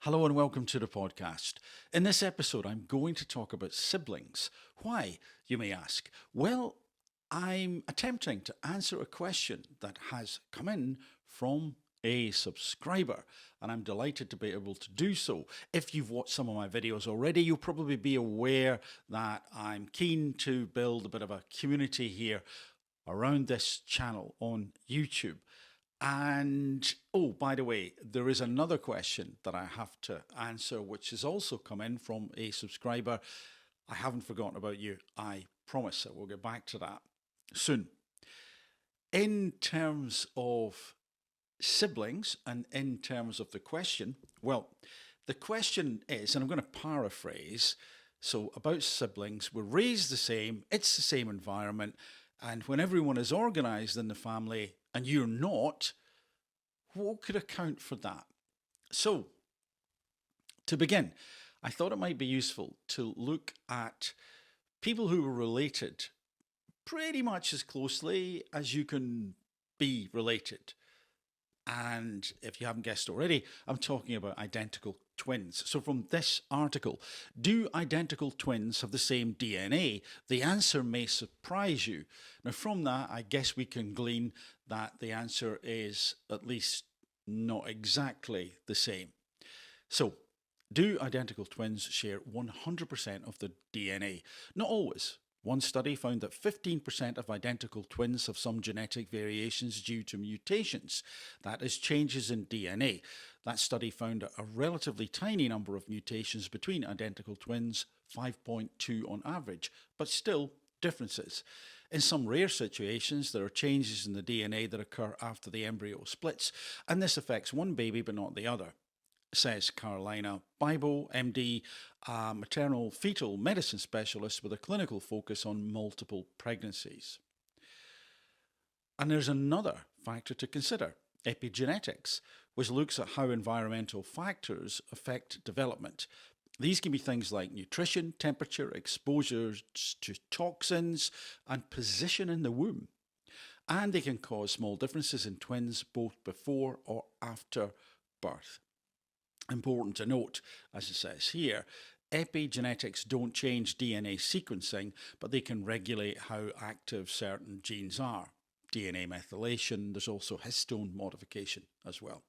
Hello and welcome to the podcast. In this episode, I'm going to talk about siblings. Why, you may ask? Well, I'm attempting to answer a question that has come in from a subscriber, and I'm delighted to be able to do so. If you've watched some of my videos already, you'll probably be aware that I'm keen to build a bit of a community here around this channel on YouTube. And oh, by the way, there is another question that I have to answer, which has also come in from a subscriber. I haven't forgotten about you. I promise I will get back to that soon. In terms of siblings and in terms of the question, well, the question is, and I'm going to paraphrase, so about siblings, we're raised the same, it's the same environment, and when everyone is organized in the family and you're not, what could account for that? So, to begin, I thought it might be useful to look at people who were related pretty much as closely as you can be related. And if you haven't guessed already, I'm talking about identical twins. So from this article, do identical twins have the same DNA? The answer may surprise you. Now from that, I guess we can glean that the answer is at least not exactly the same. So do identical twins share 100% of the DNA? Not always. One study found that 15% of identical twins have some genetic variations due to mutations. That is changes in DNA. That study found a relatively tiny number of mutations between identical twins, 5.2 on average, but still differences. In some rare situations, there are changes in the DNA that occur after the embryo splits, and this affects one baby but not the other, says Carolina Bibo, MD, a maternal fetal medicine specialist with a clinical focus on multiple pregnancies. And there's another factor to consider, epigenetics, which looks at how environmental factors affect development. These can be things like nutrition, temperature, exposures to toxins, and position in the womb. And they can cause small differences in twins both before or after birth. Important to note, as it says here, epigenetics don't change DNA sequencing, but they can regulate how active certain genes are. DNA methylation, there's also histone modification as well.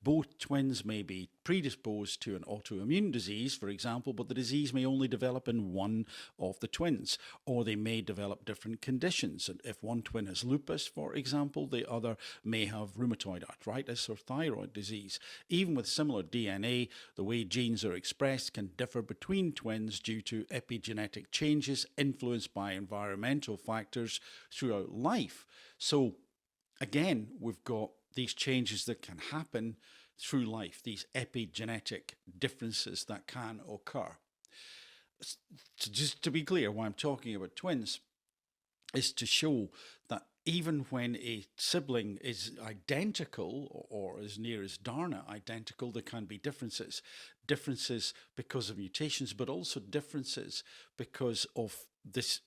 Both twins may be predisposed to an autoimmune disease, for example, but the disease may only develop in one of the twins, or they may develop different conditions. And if one twin has lupus, for example, the other may have rheumatoid arthritis or thyroid disease. Even with similar DNA, the way genes are expressed can differ between twins due to epigenetic changes influenced by environmental factors throughout life. So, again, we've got these changes that can happen through life, these epigenetic differences that can occur. So just to be clear, why I'm talking about twins is to show that even when a sibling is identical or as near as darn identical, there can be differences. Differences because of mutations, but also differences because of these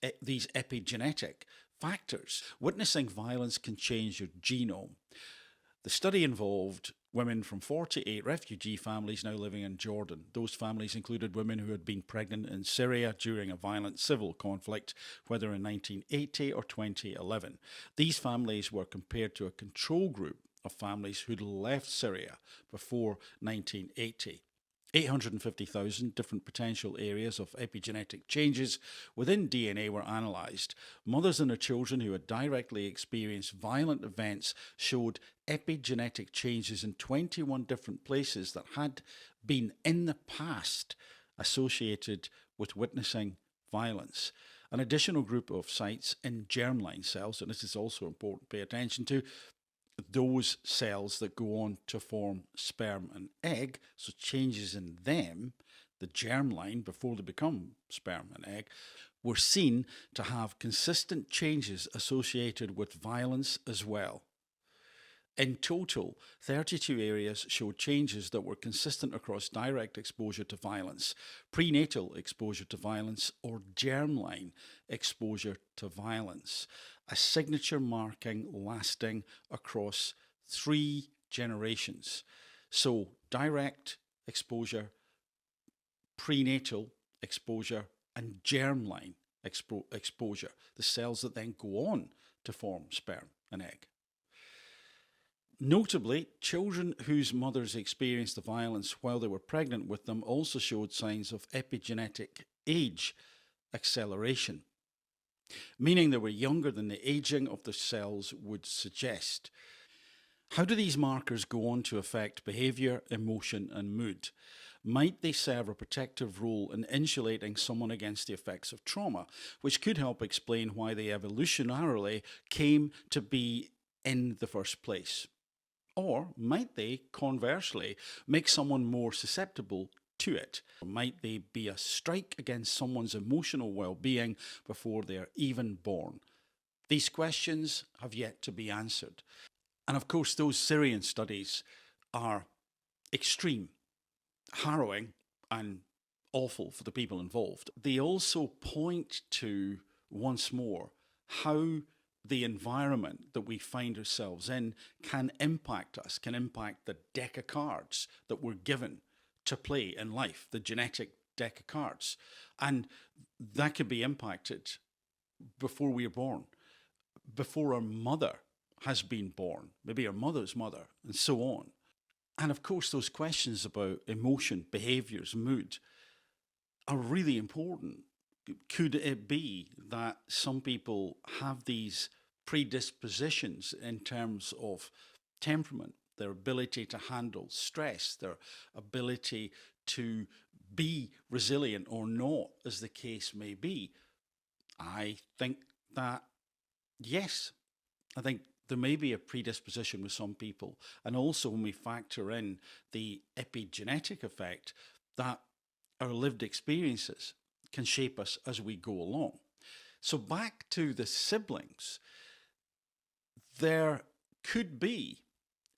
epigenetic factors. Witnessing violence can change your genome. The study involved women from 48 refugee families now living in Jordan. Those families included women who had been pregnant in Syria during a violent civil conflict, whether in 1980 or 2011. These families were compared to a control group of families who'd left Syria before 1980. 850,000 different potential areas of epigenetic changes within DNA were analysed. Mothers and their children who had directly experienced violent events showed epigenetic changes in 21 different places that had been in the past associated with witnessing violence. An additional group of sites in germline cells, and this is also important to pay attention to, those cells that go on to form sperm and egg, so changes in them, the germline before they become sperm and egg, were seen to have consistent changes associated with violence as well. In total, 32 areas showed changes that were consistent across direct exposure to violence, prenatal exposure to violence, or germline exposure to violence, a signature marking lasting across 3 generations. So direct exposure, prenatal exposure, and germline exposure, the cells that then go on to form sperm and egg. Notably, children whose mothers experienced the violence while they were pregnant with them also showed signs of epigenetic age acceleration, meaning they were younger than the aging of the cells would suggest. How do these markers go on to affect behaviour, emotion, and mood? Might they serve a protective role in insulating someone against the effects of trauma, which could help explain why they evolutionarily came to be in the first place? Or might they, conversely, make someone more susceptible to it? Might they be a strike against someone's emotional well-being before they're even born? These questions have yet to be answered. And of course, those Syrian studies are extreme, harrowing, and awful for the people involved. They also point to, once more, how the environment that we find ourselves in can impact us, can impact the deck of cards that we're given to play in life, the genetic deck of cards. And that could be impacted before we are born, before our mother has been born, maybe our mother's mother, and so on. And of course, those questions about emotion, behaviours, mood are really important. Could it be that some people have these predispositions in terms of temperament, their ability to handle stress, their ability to be resilient or not, as the case may be? I think that, yes, I think there may be a predisposition with some people. And also when we factor in the epigenetic effect, that our lived experiences can shape us as we go along. So back to the siblings, there could be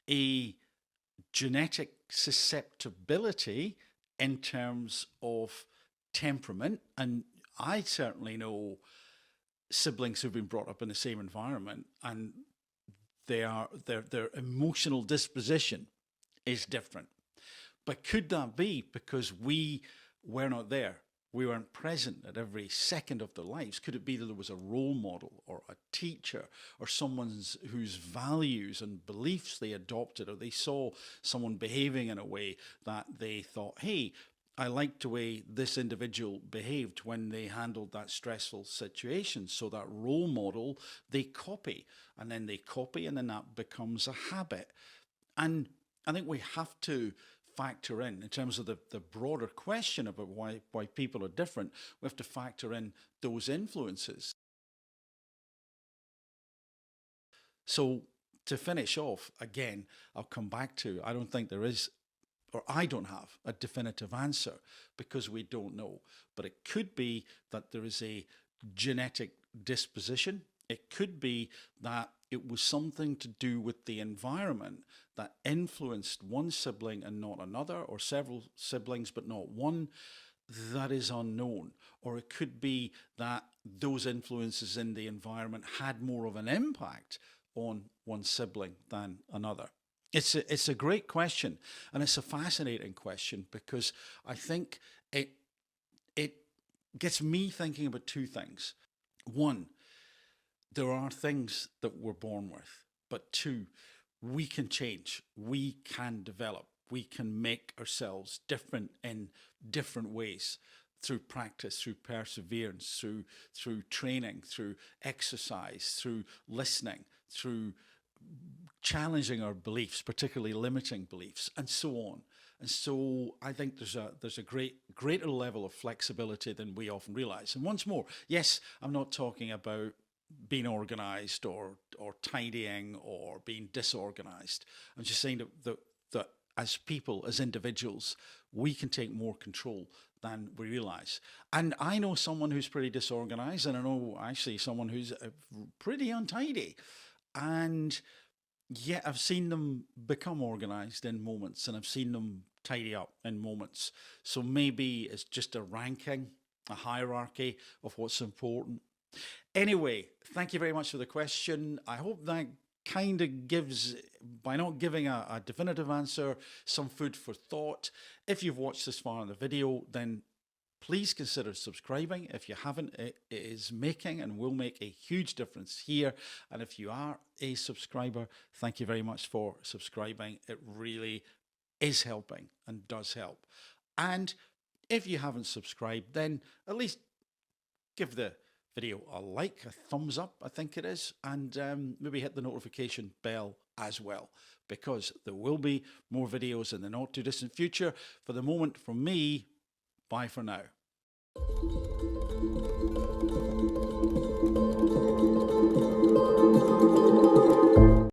a genetic susceptibility in terms of temperament. And I certainly know siblings who've been brought up in the same environment, and their emotional disposition is different. But could that be because we were not there? We weren't present at every second of their lives. Could it be that there was a role model or a teacher or someone whose values and beliefs they adopted, or they saw someone behaving in a way that they thought, hey, I liked the way this individual behaved when they handled that stressful situation. So that role model, they copy, and then that becomes a habit. And I think we have to factor in terms of the broader question about why people are different, we have to factor in those influences. So to finish off, again, I'll come back to, I don't think there is, or I don't have a definitive answer because we don't know. But it could be that there is a genetic disposition. It could be that it was something to do with the environment that influenced one sibling and not another, or several siblings but not one. That is unknown. Or it could be that those influences in the environment had more of an impact on one sibling than another. It's a great question, and it's a fascinating question because I think it gets me thinking about two things. One, there are things that we're born with, but two, we can change, we can develop, we can make ourselves different in different ways through practice, through perseverance, through training, through exercise, through listening, through challenging our beliefs, particularly limiting beliefs, and so on. And so I think there's a greater level of flexibility than we often realize. And once more, yes, I'm not talking about being organized or tidying or being disorganized. I'm just saying that as people, as individuals, we can take more control than we realize. And I know someone who's pretty disorganized, and I know actually someone who's pretty untidy. And yet I've seen them become organized in moments, and I've seen them tidy up in moments. So maybe it's just a ranking, a hierarchy of what's important. Anyway, thank you very much for the question. I hope that kind of gives, by not giving a definitive answer, some food for thought. If you've watched this far in the video, then please consider subscribing. If you haven't, it is making and will make a huge difference here. And if you are a subscriber, thank you very much for subscribing. It really is helping and does help. And if you haven't subscribed, then at least give the video a like, a thumbs up, I think it is, and maybe hit the notification bell as well, because there will be more videos in the not too distant future. For the moment, from me, bye for now.